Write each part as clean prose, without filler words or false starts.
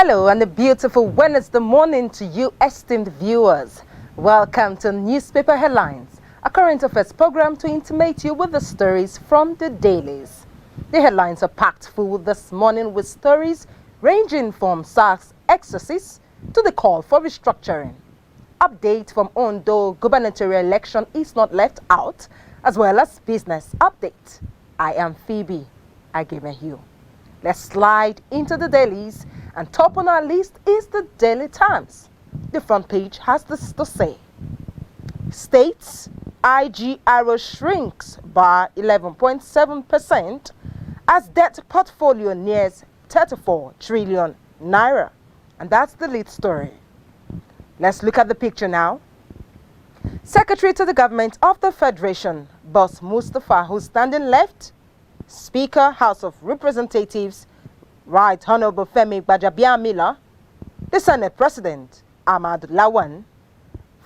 Hello and a beautiful Wednesday morning to you esteemed viewers. Welcome to Newspaper Headlines, a current affairs program to intimate you with the stories from the dailies. The headlines are packed full this morning with stories ranging from SARS exorcist to the call for restructuring. Update from Ondo gubernatorial election is not left out, as well as business update. I am Phoebe Agemehu. Let's slide into the dailies, and top on our list is the Daily Times. The front page has this to say: States IGRO shrinks by 11.7% as debt portfolio nears 34 trillion naira. And that's the lead story. Let's look at the picture now. Secretary to the Government of the Federation, Boss Mustafa, who's standing left. Speaker, House of Representatives, Right Honorable Femi Gbajabiamila, the Senate President, Ahmad Lawan,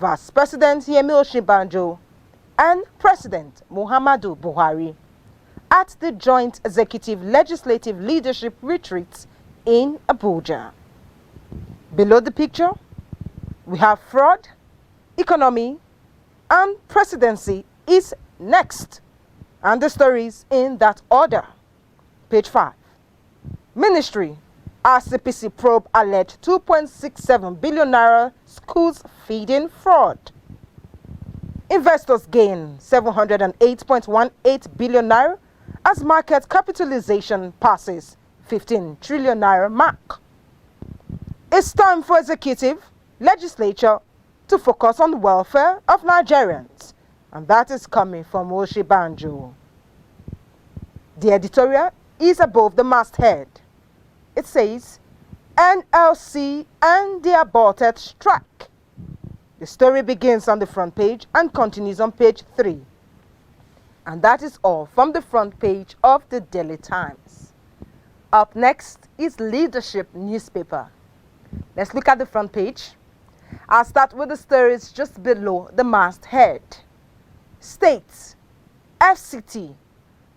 Vice President Yemi Osinbajo, and President Muhammadu Buhari at the Joint Executive Legislative Leadership Retreat in Abuja. Below the picture, we have fraud, economy, and presidency is next. And the stories in that order. Page 5. Ministry, RCPC probe alleged 2.67 billion naira schools feeding fraud. Investors gain 708.18 billion naira as market capitalization passes 15 trillion naira mark. It's time for executive, legislature to focus on the welfare of Nigerians. And that is coming from Osinbajo. The editorial is above the masthead. It says, NLC and the aborted strike. The story begins on the front page and continues on page 3. And that is all from the front page of the Daily Times. Up next is Leadership newspaper. Let's look at the front page. I'll start with the stories just below the masthead. States, FCT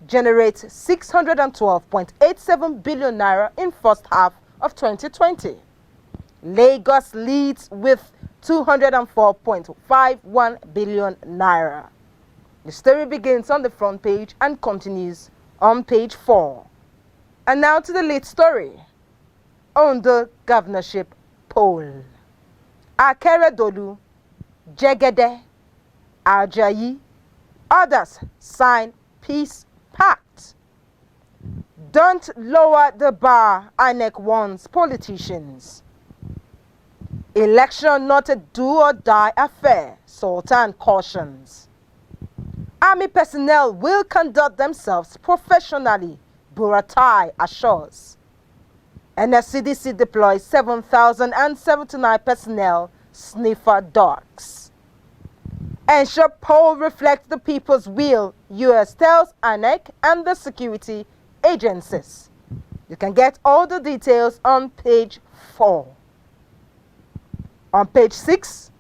generates 612.87 billion naira in first half of 2020. Lagos leads with 204.51 billion naira. The story begins on the front page and continues on page 4. And now to the lead story. On the governorship poll. Akeredolu, Jegede, Ajayi, others sign peace pact. Don't lower the bar, INEC warns politicians. Election not a do-or-die affair, Sultan cautions. Army personnel will conduct themselves professionally, Buratai assures. NSCDC deploys 7,079 personnel, sniffer dogs. Ensure poll reflects the people's will, US tells INEC and the security agencies. You can get all the details on page 4. On page 6,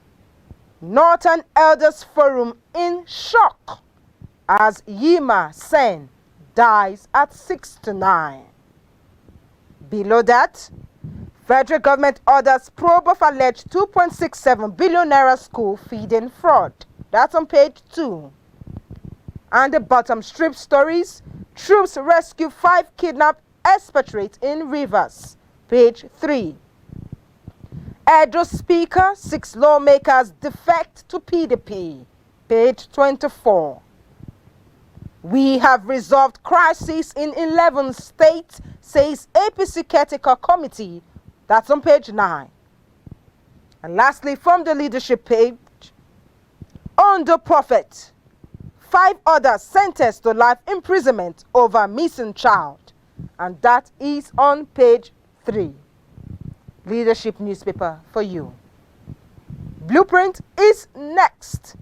Northern Elders Forum in shock as Yima Sen dies at 69. Below that, federal government orders probe of alleged 2.67 billion naira school feeding fraud. That's on page 2. And the bottom strip stories, troops rescue 5 kidnapped expatriates in Rivers. Page 3. Edo Speaker, 6 lawmakers defect to PDP. Page 24. We have resolved crisis in 11 states, says APC Caretaker Committee. That's on page 9. And lastly, from the leadership page, Ondo Prophet, 5 others sentenced to life imprisonment over missing child. And that is on page 3. Leadership newspaper for you. Blueprint is next.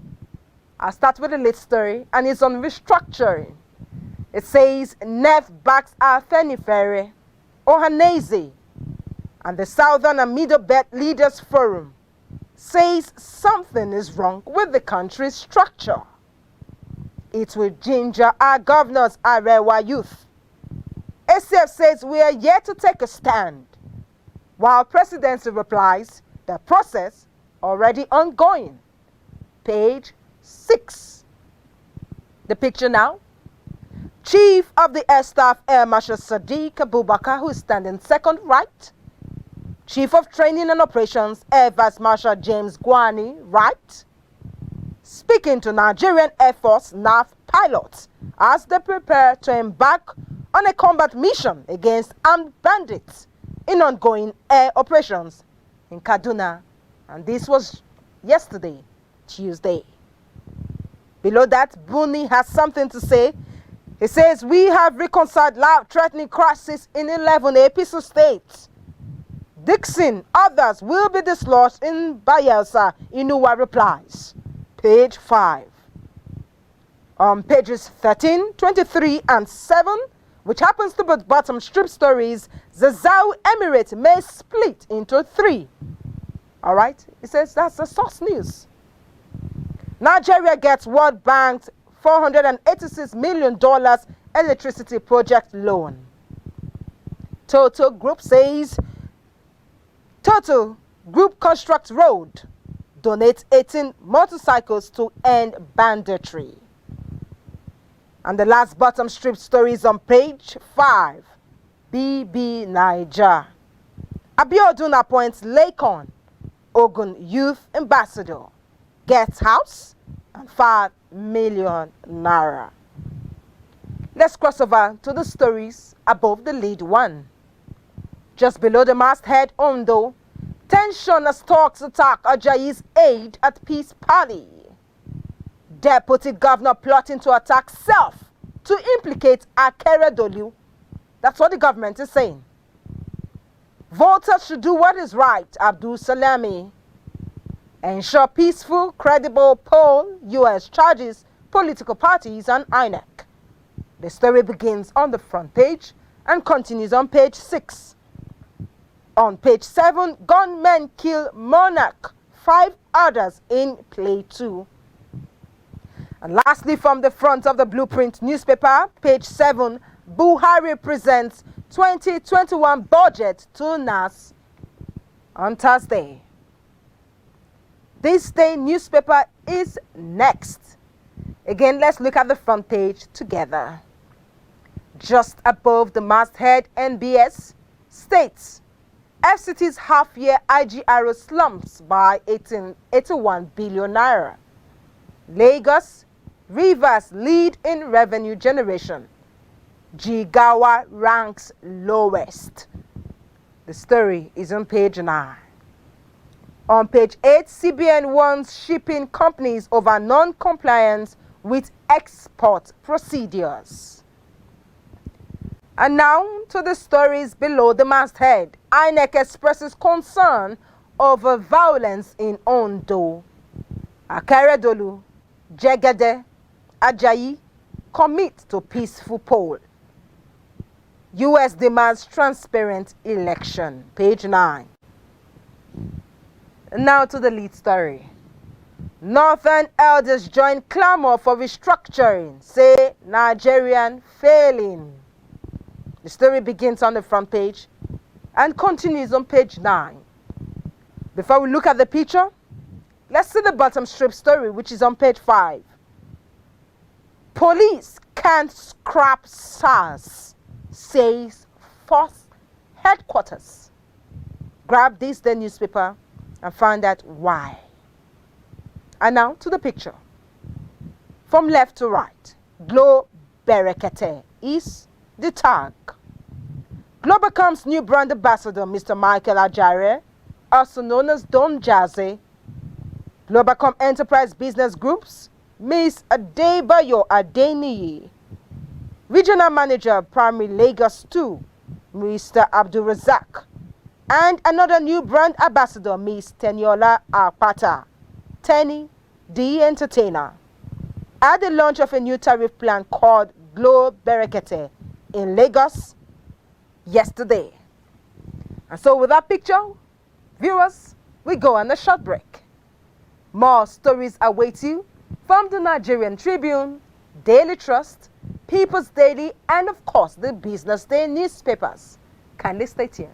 I'll start with the lead story, and it's on restructuring. It says NEF backs Afenifere, Ohaneze, and the Southern and Middle Belt Leaders Forum says something is wrong with the country's structure. It will ginger our governors, Arewa youth. ACF says we are yet to take a stand. while Presidency replies, the process already ongoing. Page 6. The picture now. Chief of the Air Staff Air Marshal Sadiq Abubakar, who is standing second right. Chief of Training and Operations Air Vice Marshal James Gwani, right. Speaking to Nigerian Air Force NAF pilots as they prepare to embark on a combat mission against armed bandits in ongoing air operations in Kaduna. And this was yesterday, Tuesday. Below that, Buni has something to say. He says, we have reconciled life-threatening crisis in 11 APC states. Dixon, others will be dislodged in Bayelsa, Inuwa replies. Page 5. On pages 13, 23, and 7, which happens to be bottom strip stories, the Zau Emirate may split into 3. All right? It says that's the source news. Nigeria gets World Bank's $486 million electricity project loan. Total Group says Total Group constructs road, donates 18 motorcycles to end banditry. And the last bottom strip story is on page 5. BB Niger. Abiodun appoints Lakon, Ogun Youth Ambassador, gets house and 5 million naira. Let's cross over to the stories above the lead one. Just below the masthead, Ondo, tension as talks attack Ajayi's aide at peace party. Deputy governor plotting to attack self to implicate Akeredolu. That's what the government is saying. Voters should do what is right, Abdul Salami. Ensure peaceful, credible poll, US charges political parties and INEC. The story begins on the front page and continues on page 6. On page 7, gunmen kill monarch, 5 others in Plateau. And lastly, from the front of the Blueprint newspaper, page 7, Buhari presents 2021 budget to NAS on Thursday. This day newspaper is next. Again, let's look at the front page together. Just above the masthead, NBS states FCT's half-year IGRO slumps by 81 billion naira. Lagos, Rivers lead in revenue generation. Jigawa ranks lowest. The story is on page 9. On page 8, CBN warns shipping companies over non-compliance with export procedures. And now to the stories below the masthead. INEC expresses concern over violence in Ondo. Akeredolu, Jegede, Ajayi commit to peaceful poll. US demands transparent election. Page 9. Now to the lead story. Northern elders join clamor for restructuring, say Nigerian failing. The story begins on the front page and continues on page 9. Before we look at the picture, let's see the bottom strip story, which is on page 5. Police can't scrap SARS, says Force Headquarters. Grab this, the newspaper, and find out why. And now to the picture. From left to right, Glo Berekete is the tag. Globacom's new brand ambassador, Mr. Michael Ajare, also known as Don Jazzy. Globacom Enterprise Business Groups, Ms. Adebayo Adeniyi. Regional Manager, Primary Lagos 2, Mr. Abdul Razak. And another new brand ambassador, Ms. Teniola Apata, Tenny, the Entertainer. At the launch of a new tariff plan called Glo Berekete in Lagos yesterday. And so with that picture, viewers, we go on a short break. More stories await you from the Nigerian Tribune, Daily Trust, People's Daily, and of course the Business Day newspapers. Kindly stay tuned.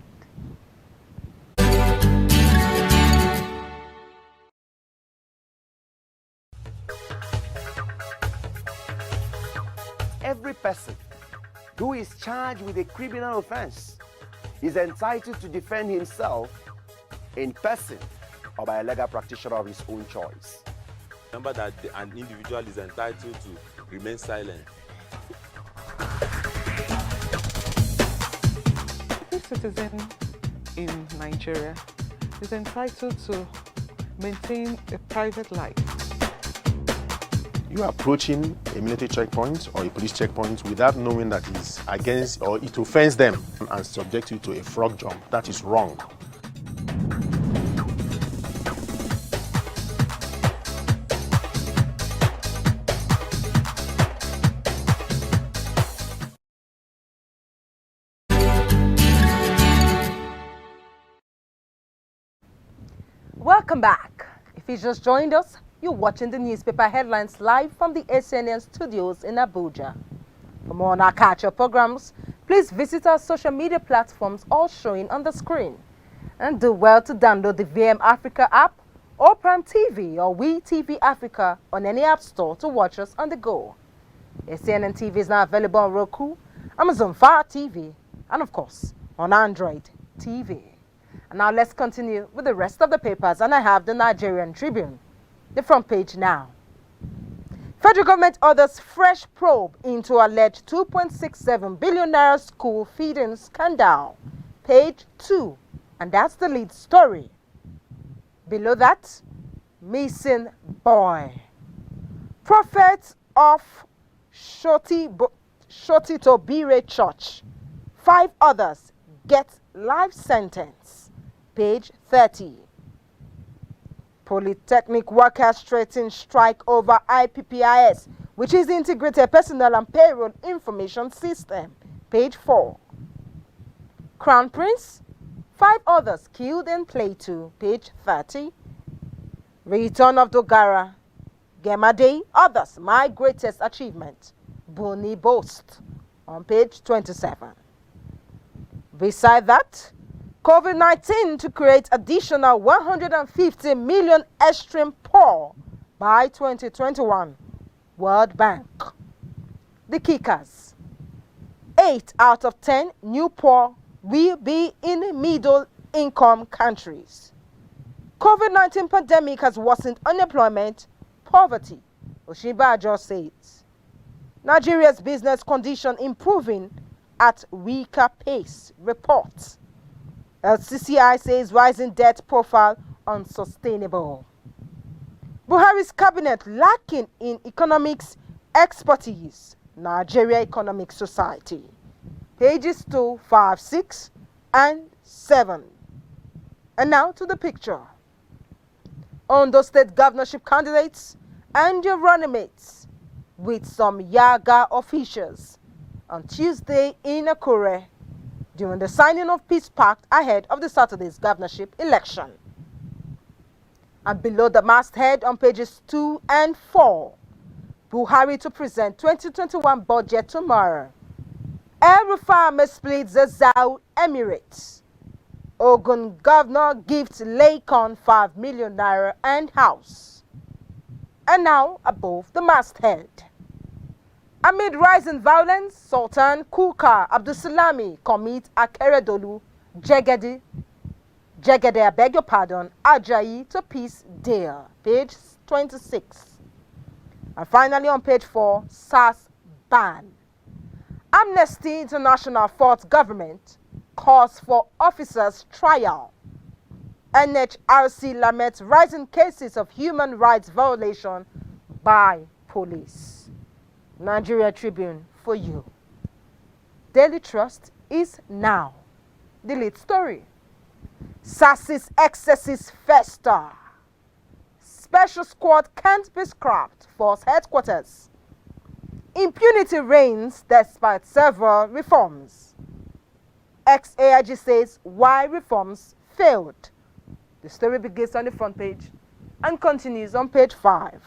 every person who is charged with a criminal offense is entitled to defend himself in person or by a legal practitioner of his own choice. Remember that an individual is entitled to remain silent. Every citizen in Nigeria is entitled to maintain a private life. You are approaching a military checkpoint or a police checkpoint without knowing that it's against or it offends them and subject you to a frog jump. That is wrong. Welcome back. If you just joined us, you're watching the newspaper headlines live from the ACNN studios in Abuja. For more on our catch-up programs, please visit our social media platforms all showing on the screen. And do well to download the VM Africa app or Prime TV or WeTV Africa on any app store to watch us on the go. ACNNTV is now available on Roku, Amazon Fire TV, and of course, on Android TV. And now let's continue with the rest of the papers, and I have the Nigerian Tribune. The front page now. Federal government orders fresh probe into alleged 2.67 billion naira school feeding scandal. Page 2, and that's the lead story. Below that, missing boy. Prophet of Shotitobire Church. 5 others get life sentence. Page 30. Polytechnic workers threaten strike over IPPIS, which is the Integrated Personnel and Payroll Information System. Page 4. Crown Prince, 5 others killed in Plateau. Page 30. Return of Dogara, Gemade, others, my greatest achievement. Boni boast on page 27. Beside that, COVID-19 to create additional 150 million extreme poor by 2021. World Bank. The kickers. 8 out of 10 new poor will be in middle income countries. COVID-19 pandemic has worsened unemployment, poverty, Oshibajo says. Nigeria's business condition improving at weaker pace, reports. LCCI says rising debt profile unsustainable. Buhari's cabinet lacking in economics expertise. Nigeria Economic Society. Pages 2, 5, 6, and 7. And now to the picture. Ondo State governorship candidates and your running mates with some Yaga officials on Tuesday in Akure during the signing of Peace Pact ahead of the Saturday's governorship election. And below the masthead on pages 2 and 4, Buhari to present 2021 budget tomorrow. El-Rufai may split the Zau Emirates. Ogun governor gifts Lakon 5 million naira and house. And now above the masthead. Amid rising violence, Sultan Kuka Abdusalami commits Akeredolu Jegede, I beg your pardon, Ajayi to peace deal. Page 26. And finally on page 4, SARS ban. Amnesty International faults government calls for officers' trial. NHRC laments rising cases of human rights violation by police. Nigeria Tribune for you. Daily Trust is now. The lead story. SARS's excesses fester. Special squad can't be scrapped. Force headquarters. Impunity reigns despite several reforms. Ex-AIG says why reforms failed. The story begins on the front page and continues on page 5.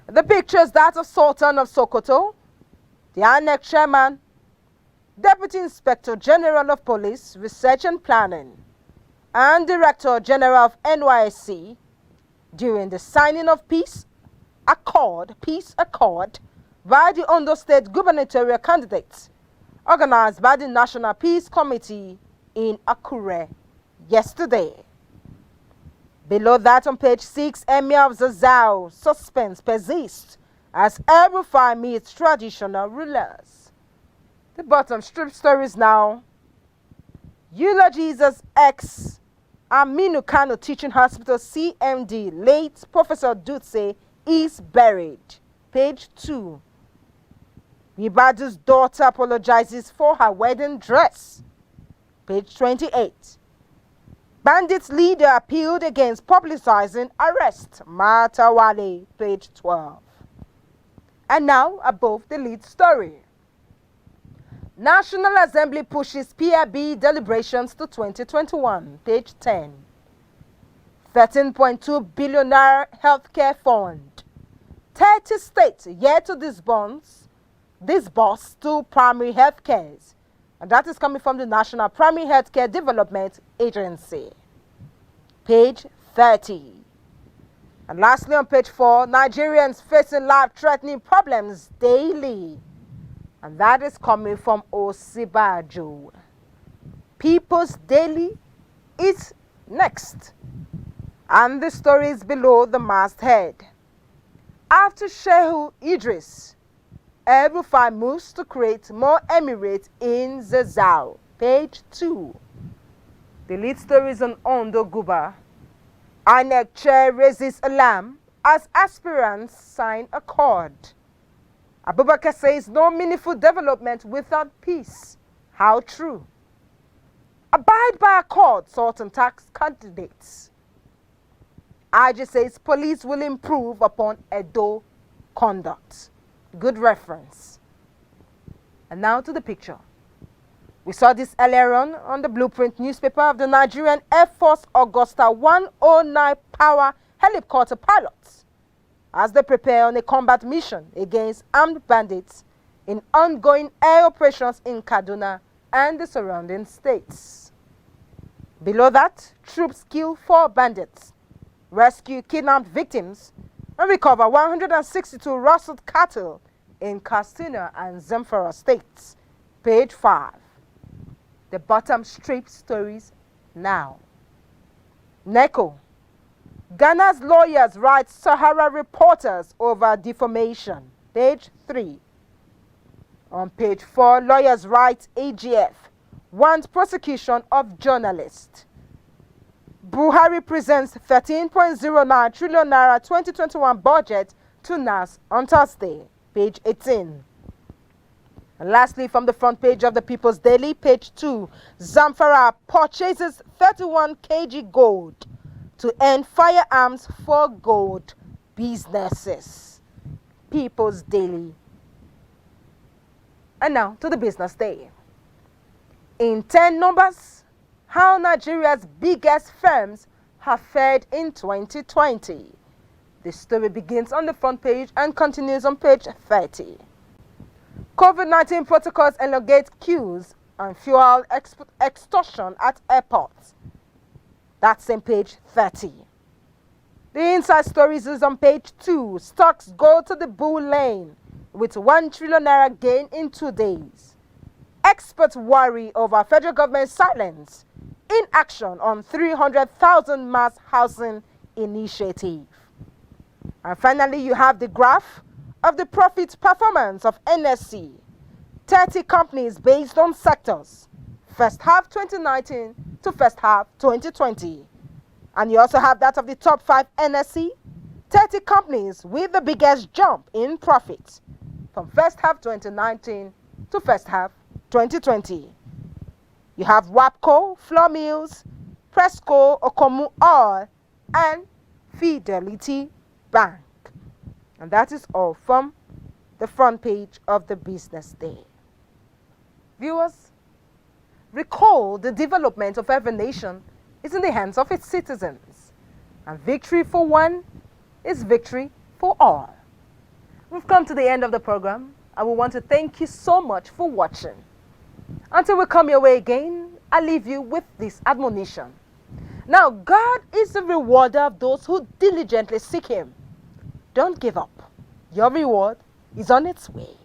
The picture is that of Sultan of Sokoto, the ANEC chairman, Deputy Inspector General of Police, Research and Planning, and Director General of NYSC during the signing of peace accord by the Ondo State gubernatorial candidate, organized by the National Peace Committee in Akure yesterday. Below that on page 6, Emir of Zazzau, suspense persists as El-Rufai meets traditional rulers. The bottom strip stories now. Eulogies as ex Aminu Kano Teaching Hospital CMD, late Professor Dutse, is buried. Page 2. Ibadu's daughter apologizes for her wedding dress. Page 28. Bandits leader appealed against publicizing arrest. Matawale. Page 12. And now above the lead story. National Assembly pushes PRB deliberations to 2021. Page 10. 13.2 billion naira healthcare fund. 30 states yet to disburse to primary health cares. And that is coming from the National Primary Healthcare Development Agency. Page 30. And lastly on page 4, Nigerians facing life-threatening problems daily. And that is coming from Osibajo. People's Daily is next. And the story is below the masthead. After Shehu Idris, El-Rufai moves to create more emirates in Zazzau. Page 2. The lead story is on Ondo Guba. INEC chair raises alarm as aspirants sign accord. Abubakar says no meaningful development without peace. How true? Abide by accord, salt and tax candidates. IG says police will improve upon Edo conduct. Good reference. And now to the picture. We saw this earlier on the Blueprint newspaper of the Nigerian Air Force Augusta 109 Power helicopter pilots as they prepare on a combat mission against armed bandits in ongoing air operations in Kaduna and the surrounding states. Below that, troops kill 4 bandits, rescue kidnapped victims, and recover 162 rustled cattle in Katsina and Zamfara states. Page 5. The bottom strip stories now. NECO. Ghana's lawyers write Sahara reporters over defamation. Page 3. On page 4, lawyers write AGF wants prosecution of journalists. Buhari presents 13.09 trillion naira 2021 budget to NAS on Thursday. Page 18. And lastly, from the front page of the People's Daily, page 2, Zamfara purchases 31 kg gold to end firearms for gold businesses. People's Daily. And now to the business day. In 10 numbers, how Nigeria's biggest firms have fared in 2020. The story begins on the front page and continues on page 30. COVID-19 protocols elongate queues and fuel extortion at airports. That's on page 30. The inside stories is on page 2. Stocks go to the bull lane with 1 trillion naira gain in 2 days. Experts worry over federal government silence in action on 300,000 mass housing initiative. And finally, you have the graph of the profit performance of NSC. 30 companies based on sectors. First half 2019 to first half 2020. And you also have that of the top 5 NSC. 30 companies with the biggest jump in profits from first half 2019 to first half 2020. You have WAPCO, Flour Mills, Presco, Okomu Oil, and Fidelity Bank. And that is all from the front page of the Business Day. Viewers, recall the development of every nation is in the hands of its citizens. And victory for one is victory for all. We've come to the end of the program, and we want to thank you so much for watching. Until we come your way again, I leave you with this admonition. Now, God is the rewarder of those who diligently seek Him. Don't give up. Your reward is on its way.